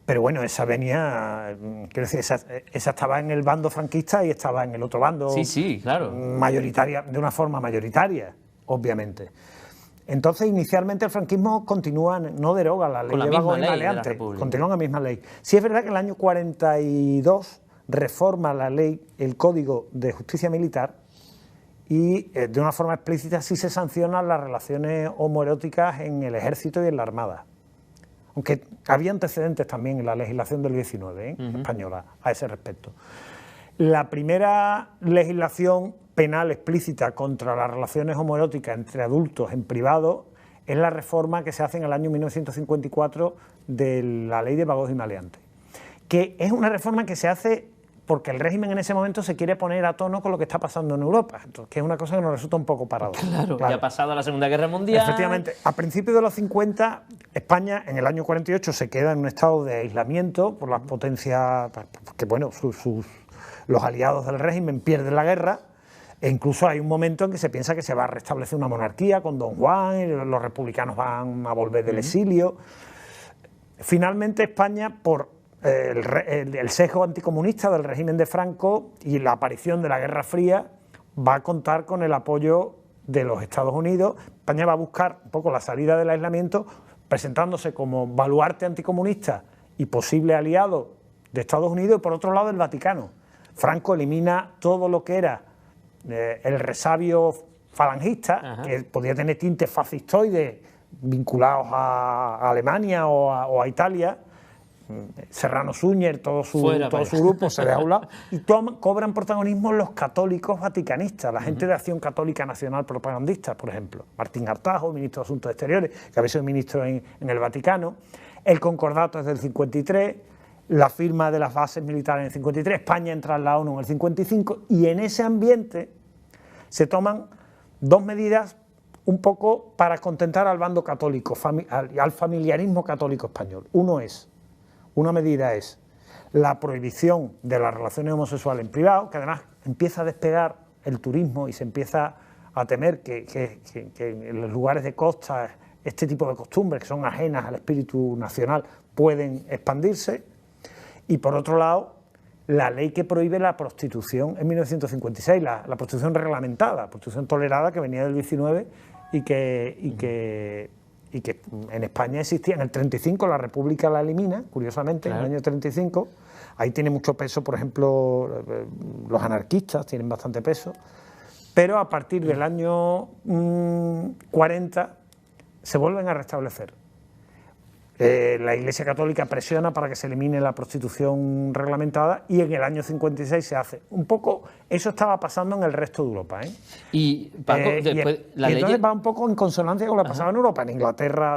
pero bueno, esa venía, quiero decir, esa estaba en el bando franquista y estaba en el otro bando, sí, claro, mayoritaria, de una forma mayoritaria, obviamente. Entonces, inicialmente el franquismo continúa, no deroga la ley de vagos y maleantes, continúa en la misma ley. Sí es verdad que en el año 42 reforma la ley, el Código de Justicia Militar, y de una forma explícita sí se sancionan las relaciones homoeróticas en el ejército y en la armada. Aunque había antecedentes también en la legislación del 19 española a ese respecto. La primera legislación penal explícita contra las relaciones homoeróticas entre adultos en privado es la reforma que se hace en el año 1954 de la ley de vagos y maleantes, que es una reforma que se hace porque el régimen en ese momento se quiere poner a tono con lo que está pasando en Europa, entonces, que es una cosa que nos resulta un poco paradójica. Claro, ya ha pasado la Segunda Guerra Mundial. Efectivamente, a principios de los 50, España en el año 48 se queda en un estado de aislamiento por las potencias, que bueno, los aliados del régimen pierden la guerra, e incluso hay un momento en que se piensa que se va a restablecer una monarquía con Don Juan, y los republicanos van a volver del exilio. Finalmente España, por el sesgo anticomunista del régimen de Franco y la aparición de la Guerra Fría, va a contar con el apoyo de los Estados Unidos. España va a buscar un poco la salida del aislamiento, presentándose como baluarte anticomunista y posible aliado de Estados Unidos, y por otro lado el Vaticano. Franco elimina todo lo que era el resabio falangista, Ajá, que podía tener tintes fascistoides vinculados a Alemania o a Italia. Serrano Súñer, todo su grupo se deja a un lado, y cobran protagonismo los católicos vaticanistas, la gente de Acción Católica Nacional Propagandista, por ejemplo, Martín Artajo, ministro de Asuntos Exteriores, que había sido ministro en el Vaticano. El concordato es del 53, la firma de las bases militares en el 53, España entra en la ONU en el 55, y en ese ambiente se toman dos medidas un poco para contentar al bando católico, al familiarismo católico español. Una medida es la prohibición de las relaciones homosexuales en privado, que además empieza a despegar el turismo y se empieza a temer que en los lugares de costa este tipo de costumbres, que son ajenas al espíritu nacional, pueden expandirse. Y por otro lado, la ley que prohíbe la prostitución en 1956, la prostitución reglamentada, prostitución tolerada, que venía del 19 y que en España existía. En el 35 la República la elimina, curiosamente, claro. En el año 35. Ahí tiene mucho peso, por ejemplo, los anarquistas tienen bastante peso, pero a partir del año 40 se vuelven a restablecer. La Iglesia Católica presiona para que se elimine la prostitución reglamentada, y en el año 56 se hace. Un poco eso estaba pasando en el resto de Europa. Y, Paco, después, entonces va un poco en consonancia con lo que pasaba en Europa. En Inglaterra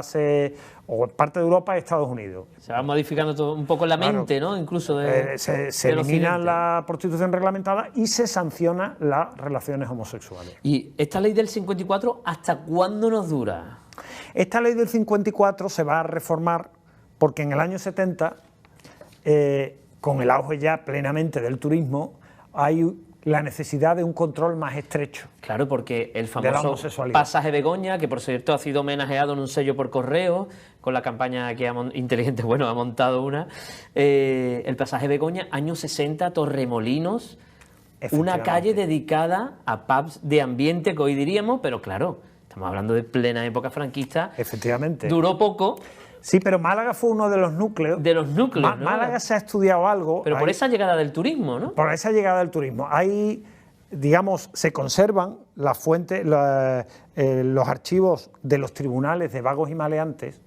o parte de Europa y Estados Unidos. Se va modificando todo, un poco la mente, claro, ¿no? Incluso se elimina la prostitución reglamentada y se sanciona las relaciones homosexuales. ¿Y esta ley del 54 hasta cuándo nos dura? Esta ley del 54 se va a reformar porque en el año 70, con el auge ya plenamente del turismo, hay la necesidad de un control más estrecho. Claro, porque el famoso pasaje Begoña, que por cierto ha sido homenajeado en un sello por correo, con la campaña que Inteligente, bueno, ha montado una, el pasaje Begoña, años 60, Torremolinos, una calle dedicada a pubs de ambiente, que hoy diríamos, pero claro, estamos hablando de plena época franquista. Efectivamente. Duró poco. Sí, pero Málaga fue uno de los núcleos. De los núcleos, ¿no? Málaga se ha estudiado algo. Pero por esa llegada del turismo, ¿no? Por esa llegada del turismo. Ahí, digamos, se conservan las fuentes, los archivos de los tribunales de vagos y maleantes,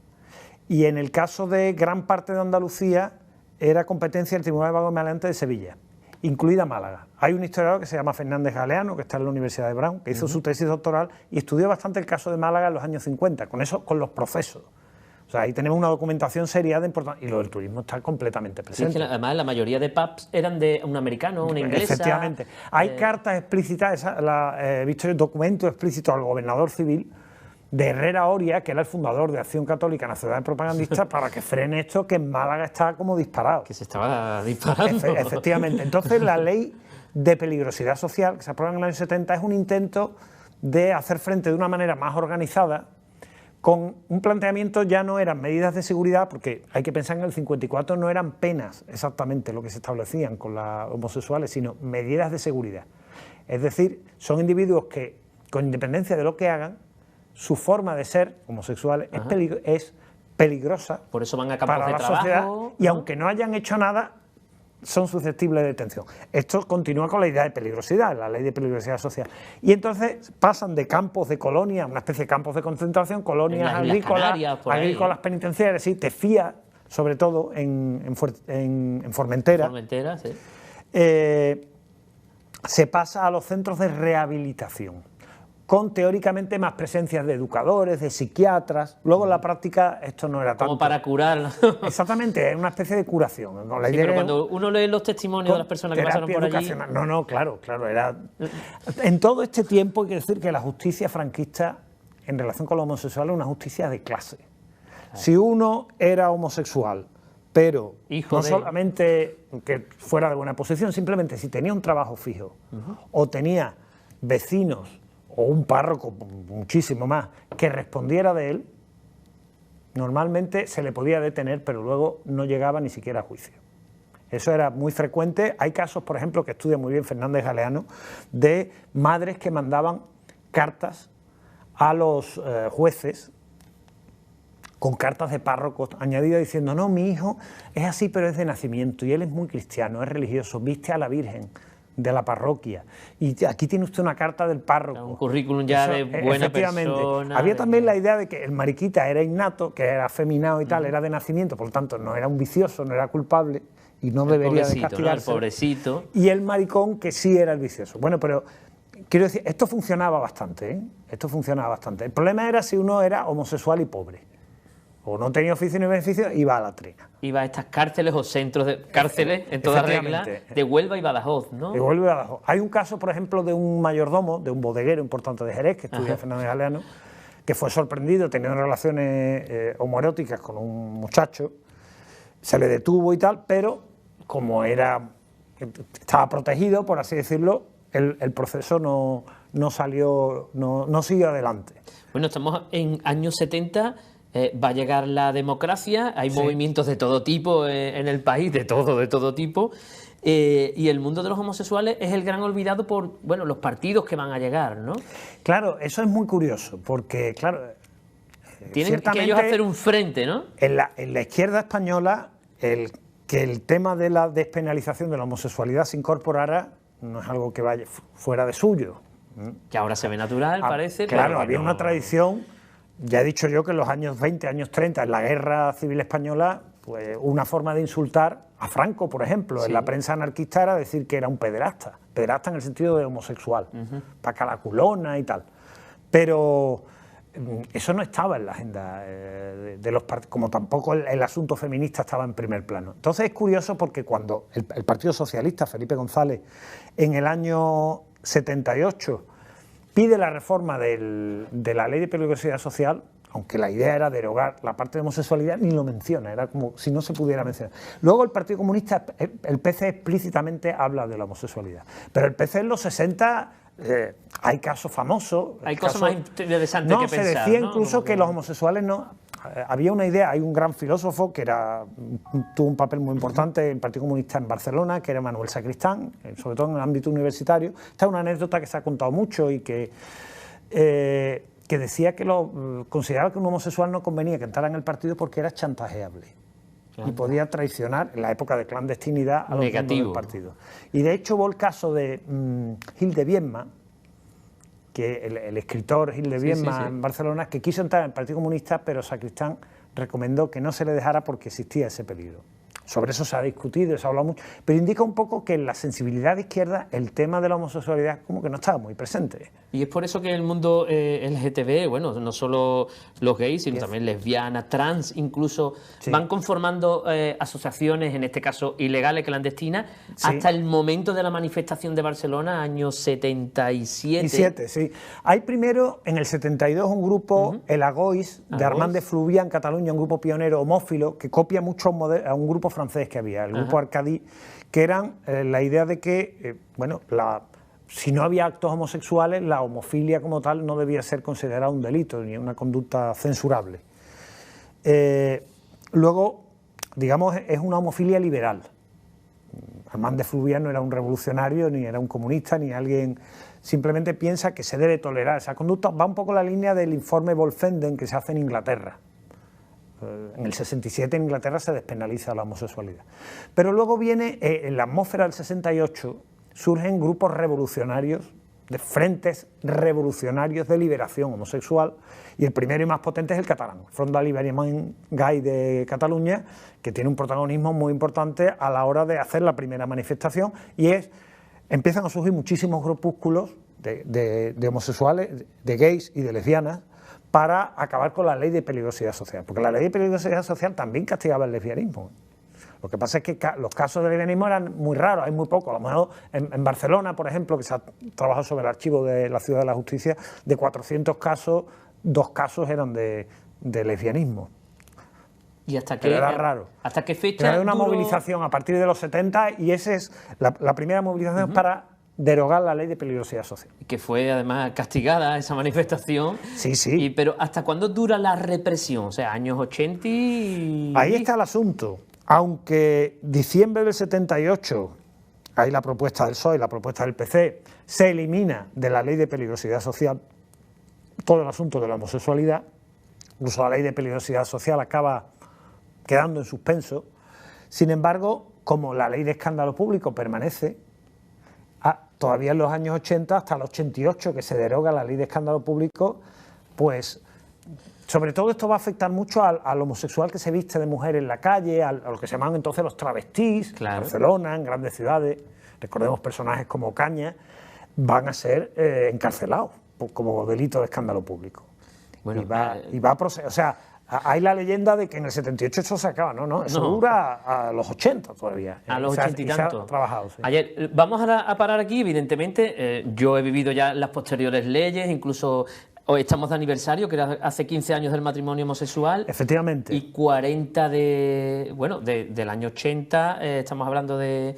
y en el caso de gran parte de Andalucía era competencia del Tribunal de Vagos y Maleantes de Sevilla, incluida Málaga. Hay un historiador que se llama Fernández Galeano, que está en la Universidad de Brown, que hizo su tesis doctoral y estudió bastante el caso de Málaga en los años 50, con los procesos. O sea, ahí tenemos una documentación seriada importante, y lo del turismo está completamente presente. Sí, es que además la mayoría de pubs eran de un americano, una inglesa. Efectivamente. Hay cartas explícitas, he visto documento explícito al gobernador civil de Herrera Oria, que era el fundador de Acción Católica Nacional Propagandista, para que frene esto, que en Málaga está como disparado. Que se estaba disparando. Efectivamente. Entonces la ley de peligrosidad social, que se aprueba en el año 70, es un intento de hacer frente de una manera más organizada, con un planteamiento. Ya no eran medidas de seguridad, porque hay que pensar que en el 54 no eran penas exactamente lo que se establecían con los homosexuales, sino medidas de seguridad. Es decir, son individuos que, con independencia de lo que hagan, su forma de ser homosexuales es peligrosa. Por eso van a campos para de la trabajo, sociedad, ¿no? Y aunque no hayan hecho nada, son susceptibles de detención. Esto continúa con la idea de peligrosidad, la ley de peligrosidad social. Y entonces pasan de campos de colonia, una especie de campos de concentración, colonias agrícolas penitenciarias, ¿sí? Te fías, sobre todo en Formentera. Formentera, sí. Se pasa a los centros de rehabilitación. con teóricamente más presencias de educadores, de psiquiatras. Luego en la práctica esto no era tanto. Como para curar. Exactamente, es una especie de curación, ¿no? La Sí, idea pero es cuando uno lee los testimonios de las personas que pasaron por allí... educacional. No, claro, era... En todo este tiempo hay que decir que la justicia franquista en relación con los homosexuales es una justicia de clase. Si uno era homosexual, pero no solamente que fuera de buena posición, simplemente si tenía un trabajo fijo o tenía vecinos o un párroco, muchísimo más, que respondiera de él, normalmente se le podía detener, pero luego no llegaba ni siquiera a juicio. Eso era muy frecuente. Hay casos, por ejemplo, que estudia muy bien Fernández Galeano, de madres que mandaban cartas a los jueces con cartas de párrocos añadidas diciendo: no, mi hijo es así pero es de nacimiento y él es muy cristiano, es religioso, viste a la Virgen de la parroquia y aquí tiene usted una carta del párroco. Un currículum ya de buena persona. Había también la idea de que el mariquita era innato, que era afeminado y tal, era de nacimiento, por lo tanto no era un vicioso, no era culpable y no debería de castigarse. ¿No? El pobrecito. Y el maricón que sí era el vicioso. Bueno, pero quiero decir, esto funcionaba bastante, ¿eh? Esto funcionaba bastante. El problema era si uno era homosexual y pobre, o no tenía oficio ni beneficio, iba a la trena. Iba a estas cárceles o centros de cárceles, en toda regla, de Huelva y Badajoz, ¿no? De Huelva y Badajoz. Hay un caso, por ejemplo, de un mayordomo, de un bodeguero importante de Jerez, que estudia Fernández Galeano, que fue sorprendido teniendo relaciones homoeróticas con un muchacho, se le detuvo y tal, pero como estaba protegido, por así decirlo, el proceso no siguió adelante. Bueno, estamos en años 70, va a llegar la democracia, hay movimientos de todo tipo en el país, de todo tipo, y el mundo de los homosexuales es el gran olvidado por, bueno, los partidos que van a llegar, ¿no? Claro, eso es muy curioso, porque, claro... Tienen que ellos hacer un frente, ¿no? En la izquierda española, que el tema de la despenalización de la homosexualidad se incorporara no es algo que vaya fuera de suyo. Que ahora se ve natural, parece. Claro, pero había una tradición, ya he dicho yo que en los años 20, años 30, en la Guerra Civil Española, pues una forma de insultar a Franco, por ejemplo, en la prensa anarquista era decir que era un pederasta en el sentido de homosexual, pacalaculona y tal. Pero eso no estaba en la agenda de los partidos, como tampoco el asunto feminista estaba en primer plano. Entonces es curioso porque cuando el Partido Socialista, Felipe González, en el año 78 pide la reforma de la Ley de Peligrosidad Social, aunque la idea era derogar la parte de homosexualidad, ni lo menciona, era como si no se pudiera mencionar. Luego el Partido Comunista, el PC explícitamente habla de la homosexualidad, pero el PC en los 60... hay casos famosos. Hay cosas más interesantes que pensar. Se decía incluso que los homosexuales no... Había una idea, hay un gran filósofo que tuvo un papel muy importante en el Partido Comunista en Barcelona, que era Manuel Sacristán, sobre todo en el ámbito universitario. Esta es una anécdota que se ha contado mucho y que decía que consideraba que un homosexual no convenía que entrara en el partido porque era chantajeable. Y podía traicionar en la época de clandestinidad a los miembros del partido. Y de hecho hubo el caso de Gil de Viedma, que el escritor Gil de Viedma en Barcelona, que quiso entrar en el Partido Comunista, pero Sacristán recomendó que no se le dejara porque existía ese peligro. Sobre eso se ha discutido, se ha hablado mucho, pero indica un poco que en la sensibilidad de izquierda el tema de la homosexualidad como que no estaba muy presente. Y es por eso que el mundo LGTB, bueno, no solo los gays, sino también lesbianas, trans, incluso van conformando asociaciones, en este caso ilegales, clandestinas, hasta el momento de la manifestación de Barcelona, año 77. Hay primero, en el 72, un grupo, el Agois, de Armand de Fluvià en Cataluña, un grupo pionero homófilo, que copia mucho a un grupo francés que había, el grupo Arcadí, que eran la idea de que, si no había actos homosexuales, la homofilia como tal no debía ser considerada un delito ni una conducta censurable. Luego, digamos, es una homofilia liberal. Armand de Fluvià no era un revolucionario, ni era un comunista, ni alguien... Simplemente piensa que se debe tolerar esa conducta. Va un poco la línea del informe Wolfenden que se hace en Inglaterra. En el 67 en Inglaterra se despenaliza la homosexualidad. Pero luego viene, en la atmósfera del 68, surgen grupos revolucionarios, de frentes revolucionarios de liberación homosexual, y el primero y más potente es el catalán, Front d'Alliberament Gai de Cataluña, que tiene un protagonismo muy importante a la hora de hacer la primera manifestación, y empiezan a surgir muchísimos grupúsculos de homosexuales, de gays y de lesbianas, para acabar con la ley de peligrosidad social, porque la ley de peligrosidad social también castigaba el lesbianismo. Lo que pasa es que los casos de lesbianismo eran muy raros, hay muy pocos. A lo mejor en Barcelona, por ejemplo, que se ha trabajado sobre el archivo de la Ciudad de la Justicia, de 400 casos, 2 casos eran de lesbianismo. ¿Y hasta qué? Era raro. ¿Hasta qué fecha? Era una movilización a partir de los 70 y esa es la primera movilización para derogar la ley de peligrosidad social. Que fue además castigada esa manifestación. Sí, sí. Pero ¿hasta cuándo dura la represión? O sea, años 80 y... Ahí está el asunto. Aunque diciembre del 78, hay la propuesta del PSOE y la propuesta del PC, se elimina de la ley de peligrosidad social todo el asunto de la homosexualidad, incluso la ley de peligrosidad social acaba quedando en suspenso. Sin embargo, como la ley de escándalo público permanece, todavía en los años 80, hasta el 88, que se deroga la ley de escándalo público, pues sobre todo esto va a afectar mucho al homosexual que se viste de mujer en la calle, a lo que se llaman entonces los travestís, claro. En Barcelona, en grandes ciudades, recordemos personajes como Cañas, van a ser encarcelados como delito de escándalo público. Bueno, y va a proceder, o sea, hay la leyenda de que en el 78 eso se acaba, no, eso dura a los 80 todavía. A los 80 y tanto. Trabajado, sí. Ayer, vamos a parar aquí, evidentemente, yo he vivido ya las posteriores leyes, incluso hoy estamos de aniversario, que era hace 15 años del matrimonio homosexual. Efectivamente. Y 40 del año 80, estamos hablando del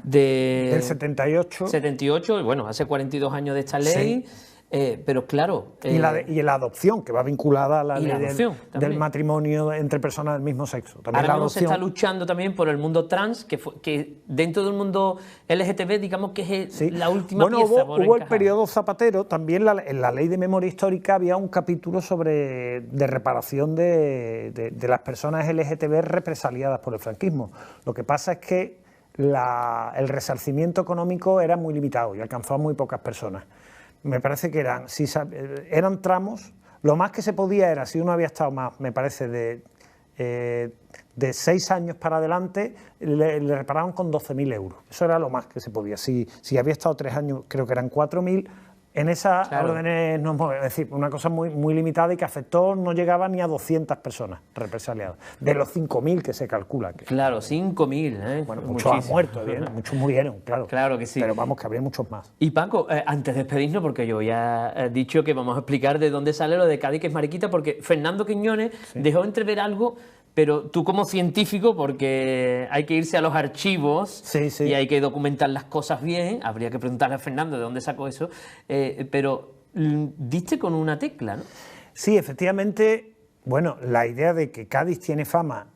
78. 78, y bueno, hace 42 años de esta ley. Sí. Pero claro... y la adopción, que va vinculada a la ley del matrimonio entre personas del mismo sexo. También ahora mismo se está luchando también por el mundo trans, que dentro del mundo LGTB, digamos que es la última pieza. Hubo el periodo Zapatero, también en la ley de memoria histórica había un capítulo de reparación de las personas LGTB represaliadas por el franquismo. Lo que pasa es que el resarcimiento económico era muy limitado y alcanzó a muy pocas personas. Me parece que eran tramos, lo más que se podía era, si uno había estado más, me parece, de 6 años para adelante, le reparaban con 12.000 euros. Eso era lo más que se podía. Si había estado 3 años, creo que eran 4.000. En esas órdenes, es decir, una cosa muy, muy limitada y que afectó, no llegaba ni a 200 personas represaliadas, de los 5.000 que se calcula. Claro, 5.000. Bueno, muchos han muerto, muchos murieron, claro. Claro que sí. Pero vamos, que habría muchos más. Y Paco, antes de despedirnos, porque yo ya he dicho que vamos a explicar de dónde sale lo de Cádiz, que es mariquita, porque Fernando Quiñones dejó entrever algo. Pero tú como científico, porque hay que irse a los archivos y hay que documentar las cosas bien, habría que preguntarle a Fernando de dónde sacó eso, pero diste con una tecla, ¿no? Sí, efectivamente, bueno, la idea de que Cádiz tiene fama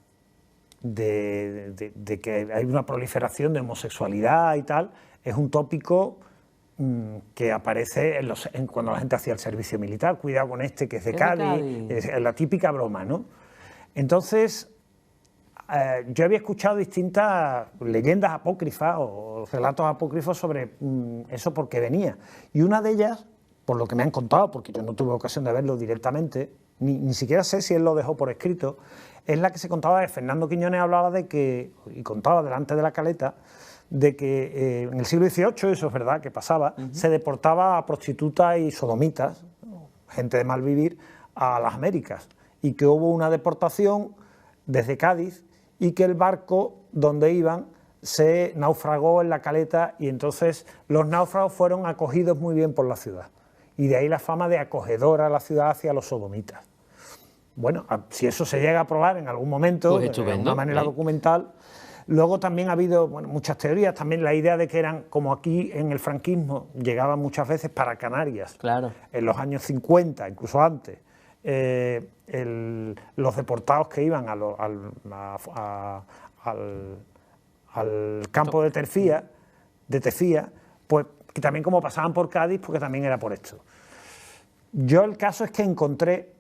de que hay una proliferación de homosexualidad y tal, es un tópico que aparece cuando la gente hacía el servicio militar. Cuidado con este que es de Cádiz, es la típica broma, ¿no? Entonces, yo había escuchado distintas leyendas apócrifas o relatos apócrifos sobre eso porque venía. Y una de ellas, por lo que me han contado, porque yo no tuve ocasión de verlo directamente, ni siquiera sé si él lo dejó por escrito, es la que se contaba de Fernando Quiñones, hablaba de que, y contaba delante de la caleta, de que en el siglo XVIII, eso es verdad que pasaba, se deportaba a prostitutas y sodomitas, gente de mal vivir, a las Américas. Y que hubo una deportación desde Cádiz y que el barco donde iban se naufragó en la caleta y entonces los náufragos fueron acogidos muy bien por la ciudad. Y de ahí la fama de acogedora a la ciudad hacia los sodomitas. Bueno, si eso se llega a probar en algún momento, pues de una manera documental. Luego también ha habido muchas teorías, también la idea de que eran, como aquí en el franquismo, llegaban muchas veces para Canarias, en los años 50, incluso antes. Los deportados que iban al campo de Tefía, pues que también como pasaban por Cádiz, porque también era por esto. Yo el caso es que encontré,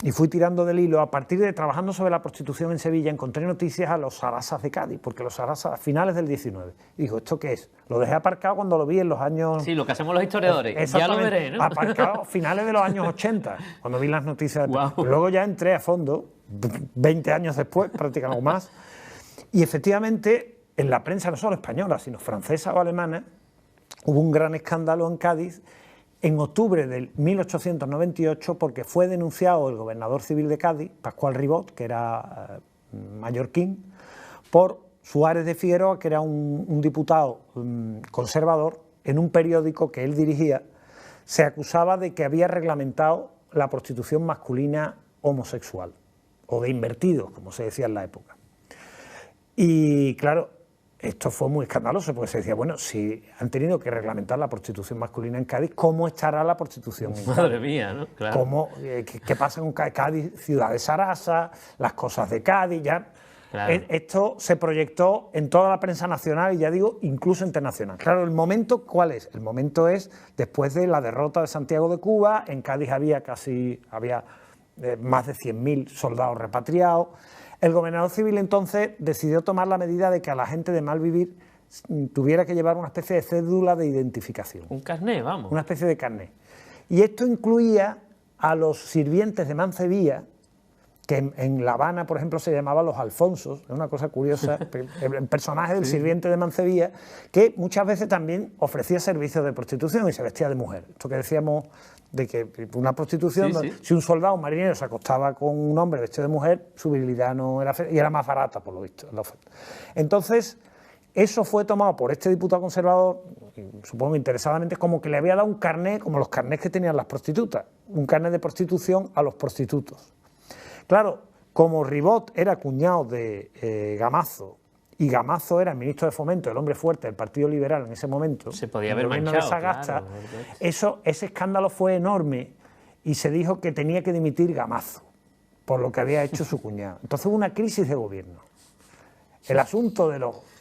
y fui tirando del hilo, a partir de trabajando sobre la prostitución en Sevilla, encontré noticias a los sarasas de Cádiz, porque los sarasas a finales del 19. Y digo, ¿esto qué es? Lo dejé aparcado cuando lo vi en los años... Sí, lo que hacemos los historiadores, ya lo veré, ¿no? Aparcado a finales de los años 80, cuando vi las noticias. Wow. Luego ya entré a fondo, 20 años después, prácticamente algo más, y efectivamente en la prensa no solo española, sino francesa o alemana, hubo un gran escándalo en Cádiz en octubre de 1898 porque fue denunciado el gobernador civil de Cádiz, Pascual Ribot, que era mallorquín, por Suárez de Figueroa, que era un diputado conservador. En un periódico que él dirigía se acusaba de que había reglamentado la prostitución masculina homosexual, o de invertidos, como se decía en la época. Y claro, esto fue muy escandaloso, porque se decía, bueno, si han tenido que reglamentar la prostitución masculina en Cádiz, ¿cómo estará la prostitución en Cádiz? Madre mía, ¿no? Claro. ¿Qué pasa con Cádiz, ciudad de Sarasa, las cosas de Cádiz? Ya, claro. Esto se proyectó en toda la prensa nacional y ya digo, incluso internacional. Claro, el momento, ¿cuál es? El momento es después de la derrota de Santiago de Cuba. En Cádiz había más de 100.000 soldados repatriados. El gobernador civil entonces decidió tomar la medida de que a la gente de mal vivir tuviera que llevar una especie de cédula de identificación. Un carné, vamos. Una especie de carné. Y esto incluía a los sirvientes de Mancebía, que en La Habana, por ejemplo, se llamaban los Alfonsos, es una cosa curiosa, el personaje del sirviente de Mancebía, que muchas veces también ofrecía servicios de prostitución y se vestía de mujer. Esto que decíamos de que una prostitución, si un soldado, un marinero, se acostaba con un hombre vestido de mujer, su virilidad no era y era más barata, por lo visto, la oferta. Entonces, eso fue tomado por este diputado conservador, supongo interesadamente, como que le había dado un carné, como los carnés que tenían las prostitutas, un carné de prostitución a los prostitutos. Claro, como Ribot era cuñado de Gamazo, y Gamazo era el ministro de Fomento, el hombre fuerte del Partido Liberal en ese momento, se podía haber manchado, de Sagasta, claro. Ese escándalo fue enorme y se dijo que tenía que dimitir Gamazo por lo que había hecho su cuñado. Entonces hubo una crisis de gobierno. El asunto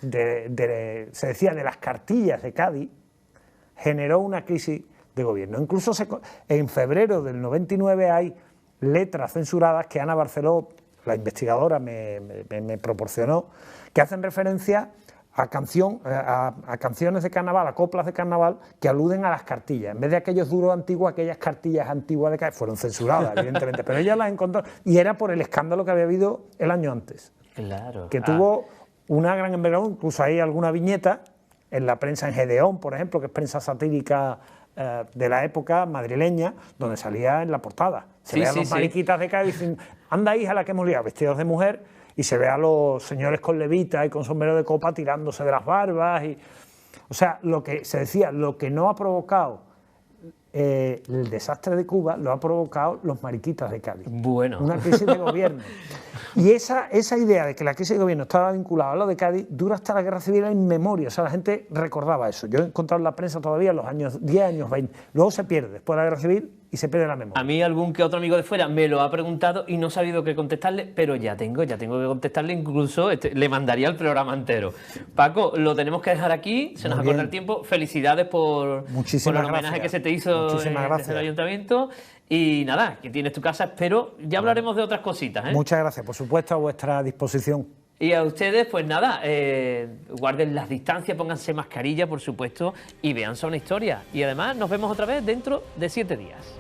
se decía de las cartillas de Cádiz generó una crisis de gobierno. Incluso en febrero del 99 hay letras censuradas que Ana Barceló, la investigadora, me proporcionó, que hacen referencia a canciones de carnaval, a coplas de carnaval que aluden a las cartillas. En vez de aquellos duros antiguos, aquellas cartillas antiguas de Cádiz fueron censuradas, evidentemente, pero ella las encontró, y era por el escándalo que había habido el año antes. Claro. Que tuvo una gran envergadura, incluso hay alguna viñeta en la prensa, en Gedeón, por ejemplo, que es prensa satírica de la época madrileña, donde salía en la portada. Se ve a los mariquitas de Cádiz diciendo, anda hija la que hemos liado, vestidos de mujer, y se ve a los señores con levita y con sombrero de copa tirándose de las barbas. O sea, lo que se decía, lo que no ha provocado el desastre de Cuba, lo ha provocado los mariquitas de Cádiz. Bueno. Una crisis de gobierno. Y esa idea de que la crisis de gobierno estaba vinculada a lo de Cádiz dura hasta la Guerra Civil en memoria. O sea, la gente recordaba eso. Yo he encontrado en la prensa todavía en los años 10 años, 20. Luego se pierde después de la Guerra Civil y se pierde la memoria. A mí algún que otro amigo de fuera me lo ha preguntado y no he sabido qué contestarle, pero ya tengo que contestarle, incluso le mandaría el programa entero. Paco, lo tenemos que dejar aquí, se nos acorta el tiempo. Felicidades por el homenaje que se te hizo desde el ayuntamiento. Y nada, que tienes tu casa, pero ya hablaremos de otras cositas, ¿eh? Muchas gracias, por supuesto, a vuestra disposición. Y a ustedes, pues nada, guarden las distancias, pónganse mascarilla, por supuesto, y vean Zona Historia. Y además nos vemos otra vez dentro de 7 días.